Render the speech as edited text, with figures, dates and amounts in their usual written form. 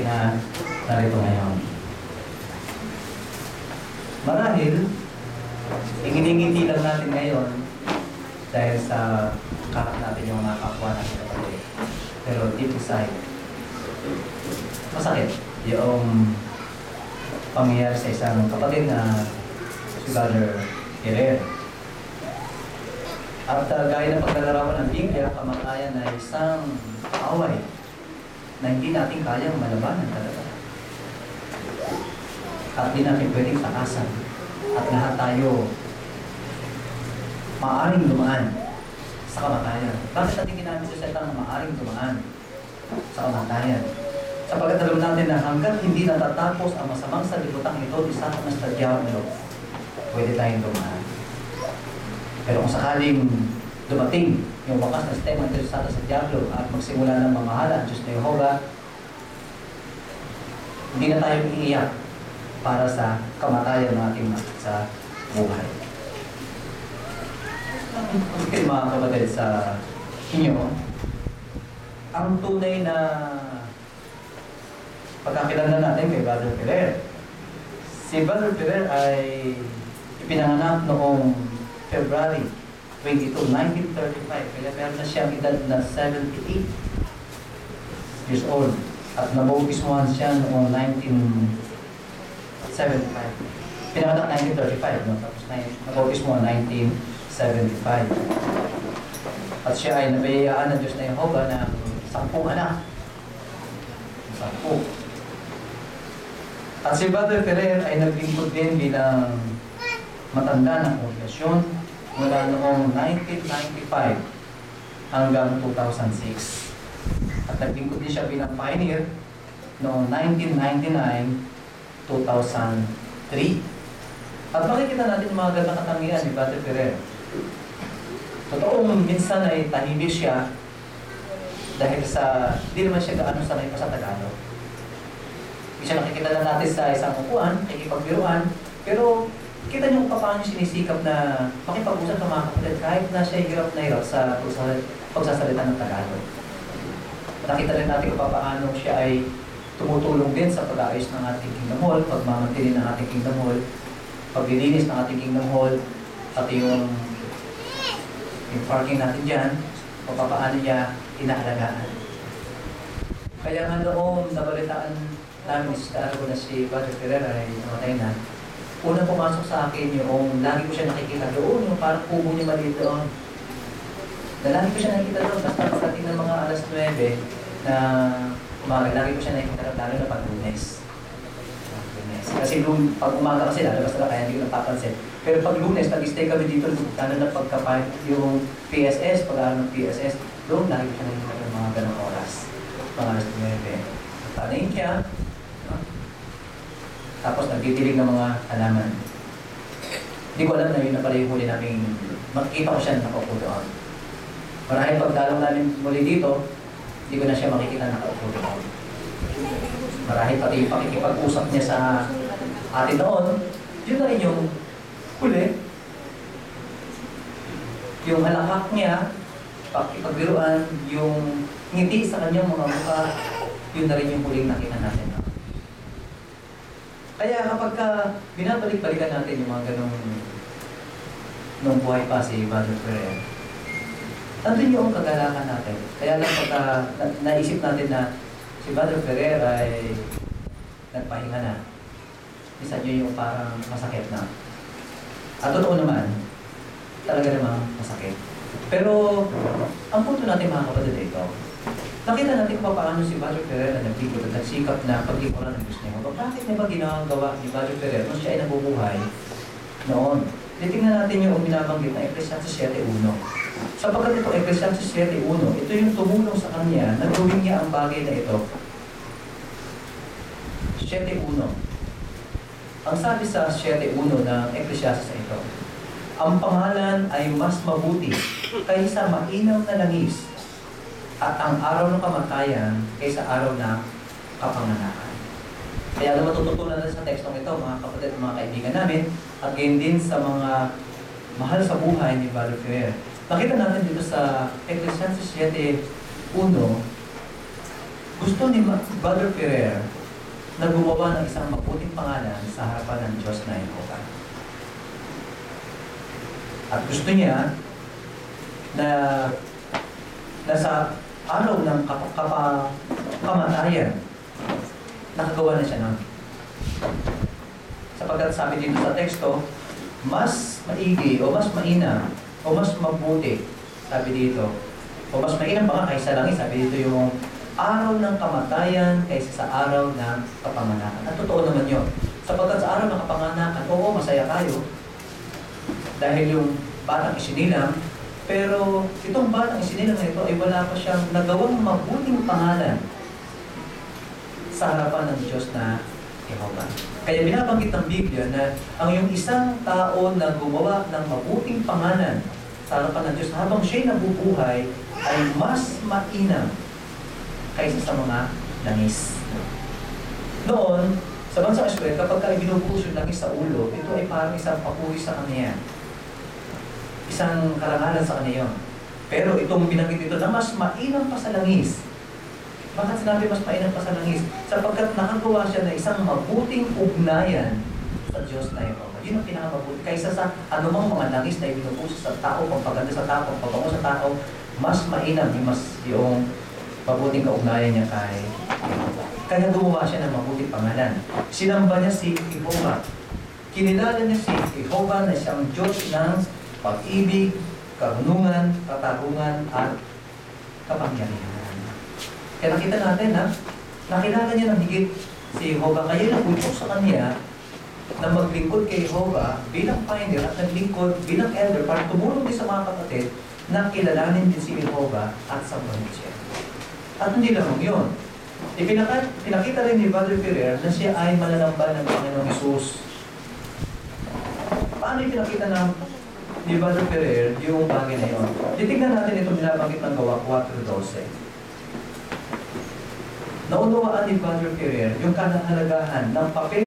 na narito ngayon. Marahil, inginingiti lang natin ngayon dahil sa kakat natin yung mga kapwa natin kapatid. Pero deep inside, masakit yung pangyayari sa isang kapatid na si Brother Guerrero. At gaya ng paglalarawan ng Biblia, kamatayan na isang away na hindi natin kayang malabanan talaga. At hindi natin pwedeng takasan. At lahat tayo maaaring dumaan sa kamatayan. Bakit natin ginamit sa salita na maaaring dumaan sa kamatayan? Sapagkat alam natin na hanggang hindi natatapos ang masamang salibutang ito, isa na sa Diablo, pwede tayong dumaan. Pero kung sakaling dumating yung wakas na sistema ng Diyos sa Diablo at magsimula ng mamahala ang Diyos na Jehovah, hindi na tayo iiyak para sa kamatayan ng ating sa buhay. Okay, mga kapatid, sa inyo, ang tunay na pagkakilala natin kay Brother Ferrer. Si Brother Ferrer ay ipinanganak noong February 22, 1935. Kaya meron na siyang edad na 78 years old. At nabautismuhan siya noong 1975. Pinanganak 1935, no? Tapos nabautismuhan 1975. At siya ay nabayayaan ng Diyos na Jehovah ng 10 anak. 10. At si Brother Ferrer ay naglingkod din bilang matanda ng kongregasyon mula noong 1995 hanggang 2006. At naglingkod din siya bilang pioneer noong 1999-2003. At makikita natin yung mga gandang katangian ni Brother Ferrer. Totoong minsan ay tahimik siya dahil sa, hindi naman siya gaano sanay pa sa Tagalog. Hindi siya nakikilala natin sa isang upuan, nakikipagbiruan, pero kita niyo kung paano sinisikap na makipag-usap sa mga kapatid kahit na siya hirap na hirap sa pagsasalita ng Tagalog. Nakita rin natin kung paano siya ay tumutulong din sa pag-aayos ng ating Kingdom Hall, pagmamantili ng ating Kingdom Hall, paglilinis ng ating Kingdom Hall, at yung parking natin dyan, kung paano niya inaalagaan. Kaya nga noong nabalitaan namin sa araw na si Brother Ferrer ay namatay na, unang pumasok sa akin yung lagi ko siya nakikita doon, yung parang kubo niya maliit doon. Na lagi ko siya nakikita doon, basta pagdating ng mga alas 9 na umaga, lagi ko siya nakikita doon, lalo na pag Lunes. Kasi pag umaga kasi lalabas na kaya hindi ko napapansin. Pero pag Lunes, nag-stay kami dito, lalo na pagkapahit yung PSS, pag-aaral ng PSS, doon lagi ko siya nakikita doon mga ganong oras. Mga alas 9. Tanayin siya. Tapos nagtitilig ng mga halaman. Hindi ko alam na yun na pala yung huli namin, makikita ko siya nakaupo doon. Marahil pagdalaw namin muli dito, hindi ko na siya makikita nakaupo doon. Marahil pati yung pakikipag-usap niya sa atin noon, yun na rin yung huli. Yung halakak niya, pakikipagbiruan, yung ngiti sa kanyang mga mukha, yun na rin yung huling nakita natin. Kaya kapag binabalik-balikan natin yung mga ganong nung buhay pa si Brother Ferrer, nandun yung kagalakan natin. Kaya lang pagka naisip natin na si Brother Ferrer ay nagpahinga na, isa nyo yung parang masakit na. At totoo naman, talaga namang masakit. Pero ang punto natin mga kapatid ito, nakita natin kung paano si Brother Ferrer na naglikod at nagsikap na paglikuran ng Diyos niya. Bakit niya ba ginagawa ni Brother Ferrer nung siya ay nabubuhay noon? Titingnan natin yung binabanggit na Ecclesiastes 7:1. Sapagkat ito, Ecclesiastes 7:1, ito yung tumulong sa kanya na gawin niya ang bagay na ito. 7:1. Ang sabi sa 7:1 ng Ecclesiastes na ito, ang pangalan ay mas mabuti kaysa mainam na langis, at ang araw ng kamatayan kaysa araw ng kapanganakan. Kaya alam matututunan natin sa tekstong ito, mga kapatid at mga kaibigan namin, at gayon din sa mga mahal sa buhay ni Brother Ferrer. Nakita natin dito sa Ecclesiastes 7:1, gusto ni Brother Ferrer na gumawa ng isang mabuting pangalan sa harapan ng Diyos na Jehovah. At gusto niya na sa araw ng kamatayan, nakagawa na siya nun. Sapagkat sabi dito sa teksto, mas maigi o mas mainam o mas mabuti, sabi dito, o mas mainam pa nga kaysa langit, sabi dito yung araw ng kamatayan kaysa sa araw ng kapanganakan. At totoo naman yun. Sapagkat sa araw ng kapanganakan, oo, masaya tayo. Dahil yung batang isinilang, pero itong batang isinilang na ito ay wala pa siyang nagawang mabuting pangalan sa harapan ng Diyos na Jehovah. Kaya binabanggit ng Biblia na ang yung isang tao na gumawa ng mabuting pangalan sa harapan ng Diyos habang siya'y nabubuhay ay mas mainam kaysa sa mga langis. Noon, sa bansang Israel, kapag binubuhos yung langis sa ulo, ito ay parang isang papuri sa kanya. Isang karangalan sa kanya yun. Pero itong binanggit ito na mas mainam pa sa langis. Bakit sinabi mas mainam pa sa langis? Sapagkat nakagawa siya na isang mabuting ugnayan sa Diyos na Jehovah. Yun ang pinakamabuti. Kaysa sa anumang mga langis na ibinubuhos sa tao, pampaganda sa tao, pampabango sa tao, mas mainam, yung mabuting kaugnayan niya kay Jehovah. Kaya gumawa siya ng mabuting pangalan. Sinamba niya si Jehovah. Kinilala niya si Jehovah na siyang Diyos ng pag-ibig, karunungan, katarungan, at kapangyarihan. Kaya nakita natin nakilala niya ng higit si Jehovah. Kaya naputok sa kanya na maglingkod kay Jehovah bilang pioneer at naglingkod bilang elder para tumulong din sa mga kapatid na kilalanin din si Jehovah at sambahin siya. At hindi lang yun. Pinakita rin ni Brother Ferrer na siya ay mananamba ng Panginoong Hesus. Paano pinakita ni Brother Ferrer yung bagay na yun? Titignan natin itong binabanggit ng Gawa 4:12. Naunawaan ni Brother Ferrer yung kahalagahan ng papel